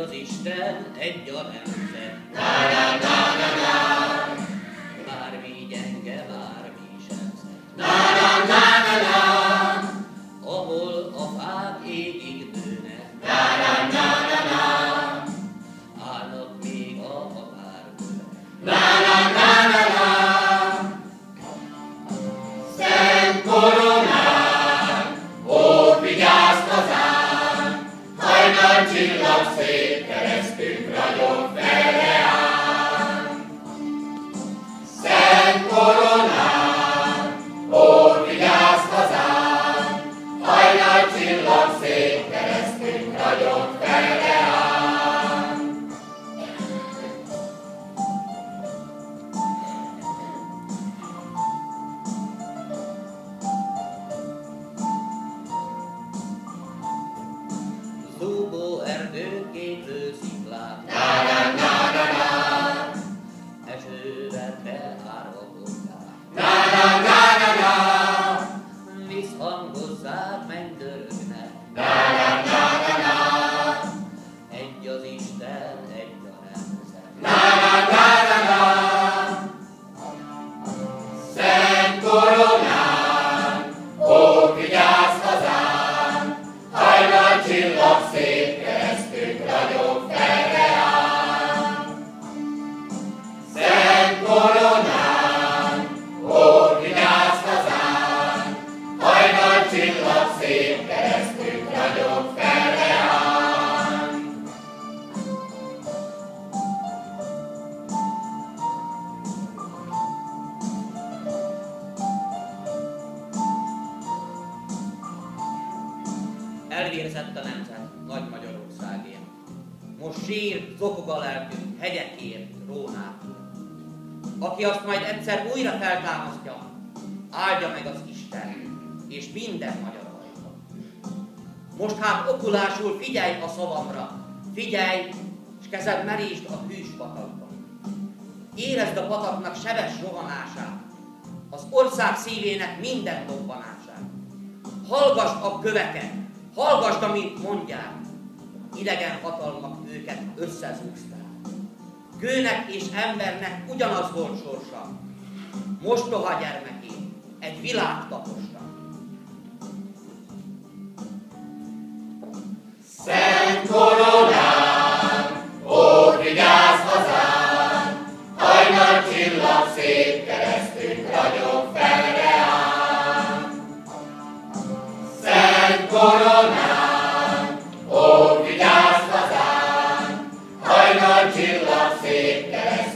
az Isten, egy a nemzet. Bármi gyenge, bármi sebzett. Ahol a fák égig nőnek. Állnak még a határkövek. Szent koronán, ó, vigyázz hazánk, hajnal csillag szép keresztünk ragyog fel reánk. Szent koronán, ó, vigyázz hazánk, hajnal csillag szép keresztünk ragyog fel reánk. Zúgó erdők, kétlő sziklák. Esővel beárva kockák. Visszhangozzák, mennydörögnek. Egy az Isten, egy a nemzet. Szent koronán, ó, vigyázz hazánk, hajnal csillag szép keresztünk ragyog fel reánk. Szent koronán, ó, vigyázz hazánk, hajnal csillag szép keresztünk ragyog fel reánk. Elvérzett a nemzet Nagy Magyarországért. Most sír, zokog a lelkünk hegyekért, Rónákért. Aki azt majd egyszer újra feltámasztja, áldja meg az Isten, és minden magyar rajta. Most hát okulásul figyelj a szavamra, figyelj, és kezed merítsd a hűs patakban. Érezd a pataknak sebes rohanását, az ország szívének minden dobbanását. Hallgasd a köveket, hallgasd, amit mondják, idegen hatalmak őket összezúzták. Kőnek és embernek ugyanaz volt sorsa, mostoha gyermeké, egy világ taposta. Szent koronán, ó, vigyázz hazánk, hajnal csillag szép keresztünk ragyog fel reánk. Szent koronán, ó, vigyázz hazánk, hajnal csillag szép keresztünk